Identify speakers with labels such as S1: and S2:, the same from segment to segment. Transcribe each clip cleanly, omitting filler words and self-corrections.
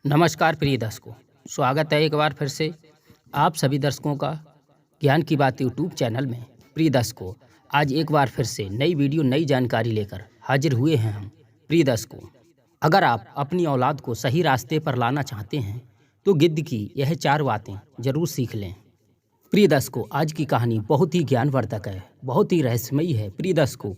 S1: नमस्कार प्रिय दर्शकों, स्वागत है एक बार फिर से आप सभी दर्शकों का ज्ञान की बात यूट्यूब चैनल में। प्रिय दर्शकों, आज एक बार फिर से नई वीडियो नई जानकारी लेकर हाजिर हुए हैं हम। प्रिय दर्शकों, अगर आप अपनी औलाद को सही रास्ते पर लाना चाहते हैं तो गिद्ध की यह 4 बातें ज़रूर सीख लें। प्रिय दर्शकों, आज की कहानी बहुत ही ज्ञानवर्धक है, बहुत ही रहस्यमयी है। प्रिय दर्शकों,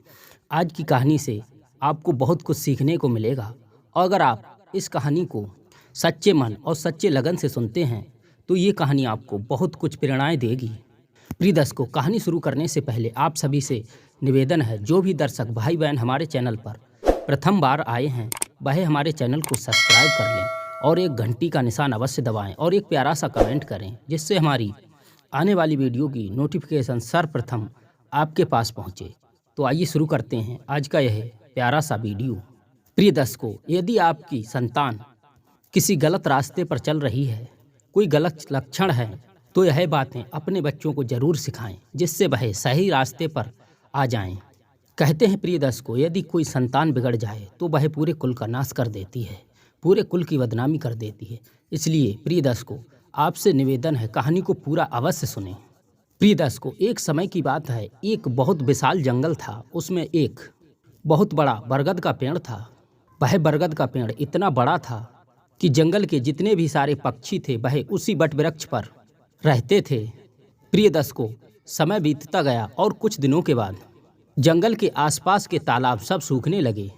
S1: आज की कहानी से आपको बहुत कुछ सीखने को मिलेगा और अगर आप इस कहानी को सच्चे मन और सच्चे लगन से सुनते हैं तो ये कहानी आपको बहुत कुछ प्रेरणाएं देगी। प्रिय दर्शकों, कहानी शुरू करने से पहले आप सभी से निवेदन है, जो भी दर्शक भाई बहन हमारे चैनल पर प्रथम बार आए हैं वह हमारे चैनल को सब्सक्राइब कर लें और एक घंटी का निशान अवश्य दबाएं और एक प्यारा सा कमेंट करें, जिससे हमारी आने वाली वीडियो की नोटिफिकेशन सर्वप्रथम आपके पास पहुँचे। तो आइए शुरू करते हैं आज का यह प्यारा सा वीडियो। प्रिय दर्शकों, यदि आपकी संतान किसी गलत रास्ते पर चल रही है, कोई गलत लक्षण है, तो यह बातें अपने बच्चों को ज़रूर सिखाएं, जिससे वह सही रास्ते पर आ जाएं। कहते हैं प्रिय दर्शकों, यदि कोई संतान बिगड़ जाए तो वह पूरे कुल का नाश कर देती है, पूरे कुल की बदनामी कर देती है। इसलिए प्रिय दर्शकों, आपसे निवेदन है, कहानी को पूरा अवश्य सुनें। प्रिय दर्शकों, एक समय की बात है, एक बहुत विशाल जंगल था। उसमें एक बहुत बड़ा बरगद का पेड़ था। वह बरगद का पेड़ इतना बड़ा था कि जंगल के जितने भी सारे पक्षी थे वह उसी वट वृक्ष पर रहते थे। प्रिय दर्शकों, समय बीतता गया और कुछ दिनों के बाद जंगल के आसपास के तालाब सब सूखने लगे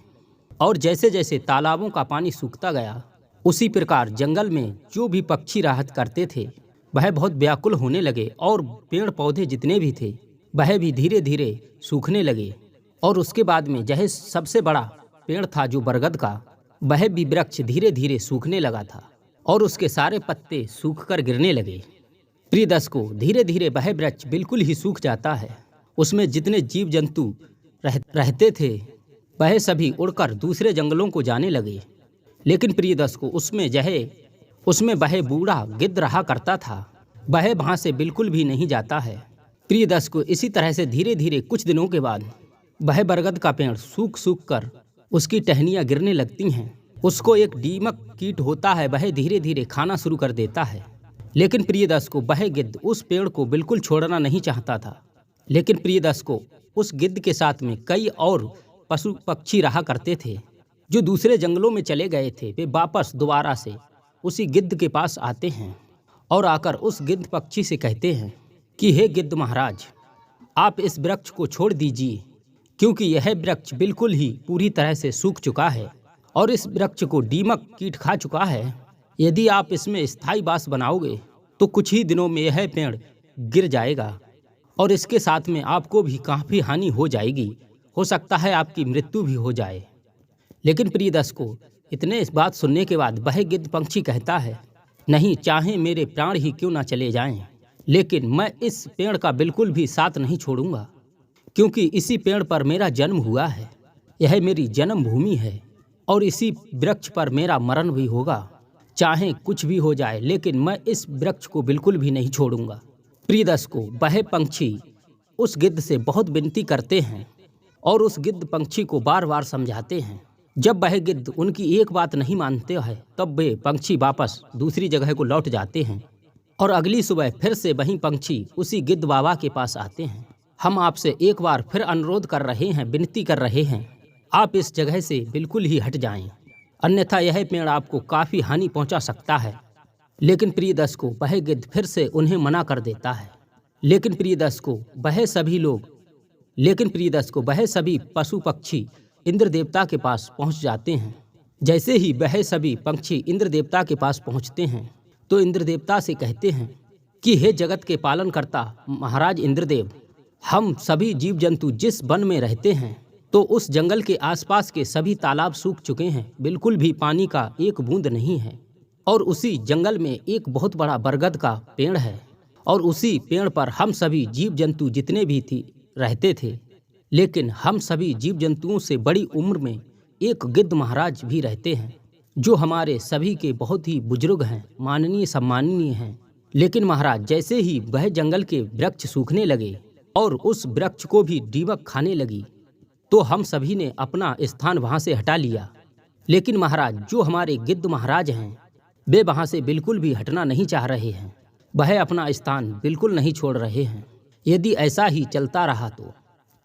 S1: और जैसे जैसे तालाबों का पानी सूखता गया उसी प्रकार जंगल में जो भी पक्षी राहत करते थे वह बहुत व्याकुल होने लगे और पेड़ पौधे जितने भी थे वह भी धीरे धीरे सूखने लगे। और उसके बाद में यह सबसे बड़ा पेड़ था जो बरगद का, वह भी वृक्ष धीरे धीरे सूखने लगा था और उसके सारे पत्ते सूखकर गिरने लगे। प्रिय दर्शकों, धीरे धीरे वह वृक्ष बिल्कुल ही सूख जाता है। उसमें जितने जीव जंतु रहते थे वह सभी उड़कर दूसरे जंगलों को जाने लगे। लेकिन प्रिय दर्शकों, उसमें वह बूढ़ा गिद्ध रहा करता था, वह वहाँ से बिल्कुल भी नहीं जाता है। प्रिय दर्शकों, इसी तरह से धीरे धीरे कुछ दिनों के बाद वह बरगद का पेड़ सूख सूख कर उसकी टहनियाँ गिरने लगती हैं। उसको एक दीमक कीट होता है, वह धीरे धीरे खाना शुरू कर देता है। लेकिन प्रिय दर्शकों, वह गिद्ध उस पेड़ को बिल्कुल छोड़ना नहीं चाहता था। लेकिन प्रिय दर्शकों, उस गिद्ध के साथ में कई और पशु पक्षी रहा करते थे जो दूसरे जंगलों में चले गए थे। वे वापस दोबारा से उसी गिद्ध के पास आते हैं और आकर उस गिद्ध पक्षी से कहते हैं कि हे गिद्ध महाराज, आप इस वृक्ष को छोड़ दीजिए, क्योंकि यह वृक्ष बिल्कुल ही पूरी तरह से सूख चुका है और इस वृक्ष को दीमक कीट खा चुका है। यदि आप इसमें स्थायी बास बनाओगे तो कुछ ही दिनों में यह पेड़ गिर जाएगा और इसके साथ में आपको भी काफ़ी हानि हो जाएगी। हो सकता है आपकी मृत्यु भी हो जाए। लेकिन प्रिय दर्शकों, इतने इस बात सुनने के बाद वह गिद्ध पंछी कहता है, नहीं, चाहे मेरे प्राण ही क्यों ना चले जाएं, लेकिन मैं इस पेड़ का बिल्कुल भी साथ नहीं छोड़ूंगा, क्योंकि इसी पेड़ पर मेरा जन्म हुआ है, यह मेरी जन्मभूमि है और इसी वृक्ष पर मेरा मरण भी होगा। चाहे कुछ भी हो जाए, लेकिन मैं इस वृक्ष को बिल्कुल भी नहीं छोड़ूंगा। प्रिय दर्शकों, वह पंछी उस गिद्ध से बहुत विनती करते हैं और उस गिद्ध पंछी को बार बार समझाते हैं। जब वह गिद्ध उनकी एक बात नहीं मानते हैं तब वे पंछी वापस दूसरी जगह को लौट जाते हैं और अगली सुबह फिर से वही पंछी उसी गिद्ध बाबा के पास आते हैं। हम आपसे एक बार फिर अनुरोध कर रहे हैं, विनती कर रहे हैं, आप इस जगह से बिल्कुल ही हट जाएं, अन्यथा यह पेड़ आपको काफ़ी हानि पहुंचा सकता है। लेकिन प्रिय दर्शकों, वह गिद्ध फिर से उन्हें मना कर देता है। लेकिन प्रिय दर्शकों, वह सभी पशु पक्षी इंद्र देवता के पास पहुंच जाते हैं। जैसे ही वह सभी पंछी इंद्र देवता के पास पहुंचते हैं तो इंद्र देवता से कहते हैं कि हे जगत के पालनकर्ता महाराज इंद्रदेव, हम सभी जीव जंतु जिस वन में रहते हैं तो उस जंगल के आसपास के सभी तालाब सूख चुके हैं, बिल्कुल भी पानी का एक बूंद नहीं है और उसी जंगल में एक बहुत बड़ा बरगद का पेड़ है और उसी पेड़ पर हम सभी जीव जंतु जितने भी रहते थे। लेकिन हम सभी जीव जंतुओं से बड़ी उम्र में एक गिद्ध महाराज भी रहते हैं जो हमारे सभी के बहुत ही बुजुर्ग हैं, माननीय सम्माननीय हैं। लेकिन महाराज, जैसे ही वह जंगल के वृक्ष सूखने लगे और उस वृक्ष को भी दीमक खाने लगी तो हम सभी ने अपना स्थान वहाँ से हटा लिया। लेकिन महाराज, जो हमारे गिद्ध महाराज हैं वे वहाँ से बिल्कुल भी हटना नहीं चाह रहे हैं। वह अपना स्थान बिल्कुल नहीं छोड़ रहे हैं। यदि ऐसा ही चलता रहा तो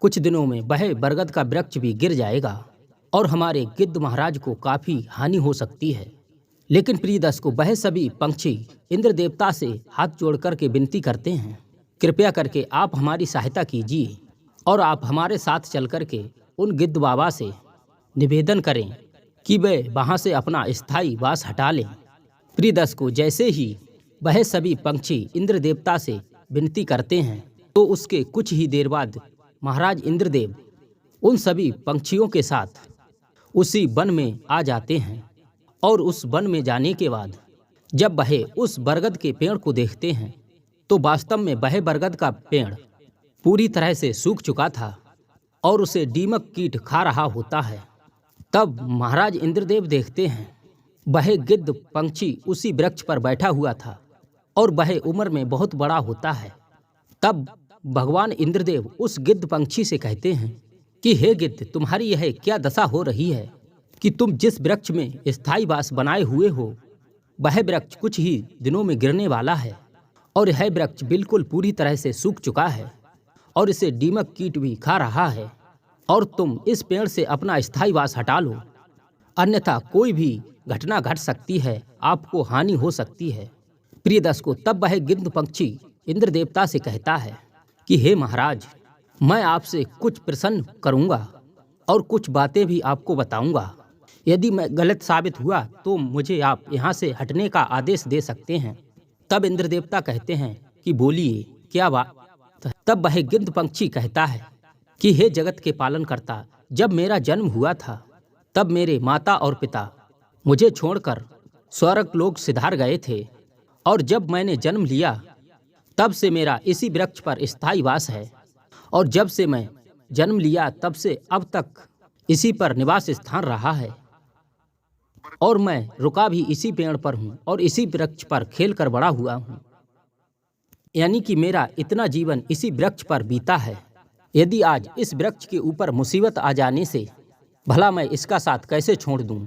S1: कुछ दिनों में वह बरगद का वृक्ष भी गिर जाएगा और हमारे गिद्ध महाराज को काफ़ी हानि हो सकती है। लेकिन प्रियदर्शकों, वह सभी पंछी इंद्र देवता से हाथ जोड़ कर के विनती करते हैं, कृपया करके आप हमारी सहायता कीजिए और आप हमारे साथ चल कर के उन गिद्ध बाबा से निवेदन करें कि वे वहाँ से अपना स्थायी वास हटा लें। प्रियदर्शकों, जैसे ही वह सभी पंछी इंद्र देवता से विनती करते हैं तो उसके कुछ ही देर बाद महाराज इंद्रदेव उन सभी पंछियों के साथ उसी वन में आ जाते हैं। और उस वन में जाने के बाद जब वह उस बरगद के पेड़ को देखते हैं तो वास्तव में वह बरगद का पेड़ पूरी तरह से सूख चुका था और उसे दीमक कीट खा रहा होता है। तब महाराज इंद्रदेव देखते हैं वह गिद्ध पंछी उसी वृक्ष पर बैठा हुआ था और वह उम्र में बहुत बड़ा होता है। तब भगवान इंद्रदेव उस गिद्ध पंछी से कहते हैं कि हे गिद्ध, तुम्हारी यह क्या दशा हो रही है कि तुम जिस वृक्ष में स्थायी वास बनाए हुए हो वह वृक्ष कुछ ही दिनों में गिरने वाला है और यह वृक्ष बिल्कुल पूरी तरह से सूख चुका है और इसे दीमक कीट भी खा रहा है और तुम इस पेड़ से अपना स्थायी वास हटा लो, अन्यथा कोई भी घटना घट सकती है, आपको हानि हो सकती है। प्रियदर्शकों, तब वह गिद्ध पंछी इंद्र देवता से कहता है कि हे महाराज, मैं आपसे कुछ प्रश्न करूंगा और कुछ बातें भी आपको बताऊंगा। यदि मैं गलत साबित हुआ तो मुझे आप यहाँ से हटने का आदेश दे सकते हैं। तब इंद्र देवता कहते हैं कि बोलिए, क्या बात। तब वह गिद्ध पंछी कहता है कि हे जगत के पालनकर्ता, जब मेरा जन्म हुआ था तब मेरे माता और पिता मुझे छोड़कर स्वर्ग लोक सिधार गए थे और जब मैंने जन्म लिया तब से मेरा इसी वृक्ष पर स्थायी वास है और जब से मैं जन्म लिया तब से अब तक इसी पर निवास स्थान रहा है और मैं रुका भी इसी पेड़ पर हूँ और इसी वृक्ष पर खेल कर बड़ा हुआ हूँ। यानी कि मेरा इतना जीवन इसी वृक्ष पर बीता है। यदि आज इस वृक्ष के ऊपर मुसीबत आ जाने से भला मैं इसका साथ कैसे छोड़ दूँ।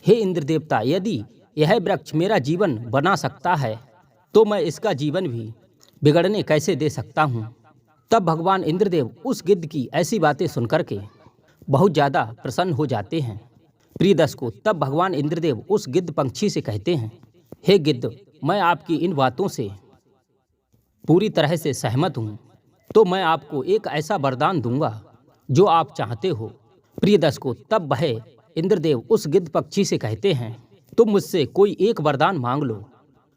S1: हे इंद्र देवता, यदि यह वृक्ष मेरा जीवन बना सकता है तो मैं इसका जीवन भी बिगड़ने कैसे दे सकता हूँ। तब भगवान इंद्रदेव उस गिद्ध की ऐसी बातें सुनकर के बहुत ज़्यादा प्रसन्न हो जाते हैं। प्रियदर्शकों, तब भगवान इंद्रदेव उस गिद्ध पंछी से कहते हैं, हे गिद्ध, मैं आपकी इन बातों से पूरी तरह से सहमत हूँ, तो मैं आपको एक ऐसा वरदान दूंगा जो आप चाहते हो। प्रियदर्शकों, तब वह इंद्रदेव उस गिद्ध पक्षी से कहते हैं, तुम मुझसे कोई एक वरदान मांग लो।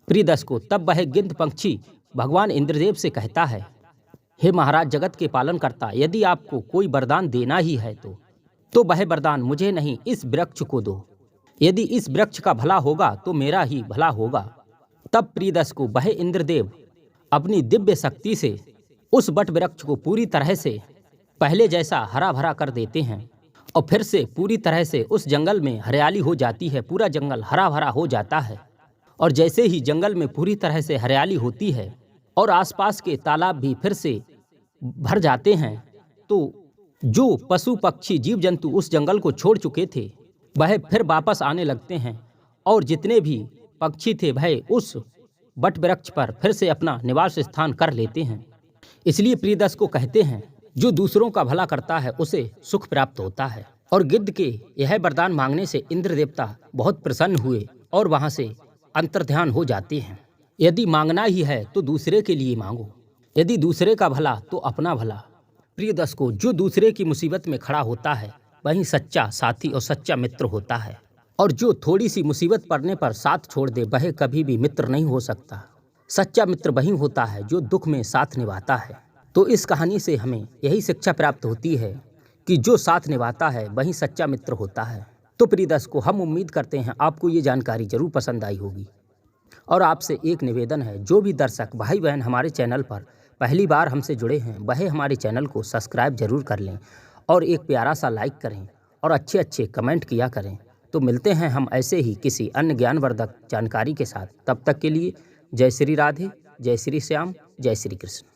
S1: प्रियदर्शकों, तब वह गिद्ध पंछी भगवान इंद्रदेव से कहता है, हे महाराज जगत के पालनकर्ता, यदि आपको कोई वरदान देना ही है तो वह वरदान मुझे नहीं, इस वृक्ष को दो। यदि इस वृक्ष का भला होगा तो मेरा ही भला होगा। तब प्रियदर्शकों, वह इंद्रदेव अपनी दिव्य शक्ति से उस वट वृक्ष को पूरी तरह से पहले जैसा हरा भरा कर देते हैं और फिर से पूरी तरह से उस जंगल में हरियाली हो जाती है। पूरा जंगल हरा भरा हो जाता है और जैसे ही जंगल में पूरी तरह से हरियाली होती है और आसपास के तालाब भी फिर से भर जाते हैं, तो जो पशु पक्षी जीव जंतु उस जंगल को छोड़ चुके थे वह फिर वापस आने लगते हैं और जितने भी पक्षी थे वह उस वट वृक्ष पर फिर से अपना निवास स्थान कर लेते हैं। इसलिए प्रियदर्शकों कहते हैं, जो दूसरों का भला करता है उसे सुख प्राप्त होता है। और गिद्ध के यह वरदान मांगने से इंद्र देवता बहुत प्रसन्न हुए और वहाँ से अंतर्ध्यान हो जाते हैं। यदि मांगना ही है तो दूसरे के लिए मांगो, यदि दूसरे का भला तो अपना भला। प्रियदर्शकों, जो दूसरे की मुसीबत में खड़ा होता है वही सच्चा साथी और सच्चा मित्र होता है और जो थोड़ी सी मुसीबत पड़ने पर साथ छोड़ दे वह कभी भी मित्र नहीं हो सकता। सच्चा मित्र वही होता है जो दुख में साथ निभाता है। तो इस कहानी से हमें यही शिक्षा प्राप्त होती है कि जो साथ निभाता है वही सच्चा मित्र होता है। तो प्रियदर्शकों, हम उम्मीद करते हैं आपको ये जानकारी जरूर पसंद आई होगी और आपसे एक निवेदन है, जो भी दर्शक भाई बहन हमारे चैनल पर पहली बार हमसे जुड़े हैं वह हमारे चैनल को सब्सक्राइब जरूर कर लें और एक प्यारा सा लाइक करें और अच्छे अच्छे कमेंट किया करें। तो मिलते हैं हम ऐसे ही किसी अन्य ज्ञानवर्धक जानकारी के साथ। तब तक के लिए जय श्री राधे, जय श्री श्याम, जय श्री कृष्ण।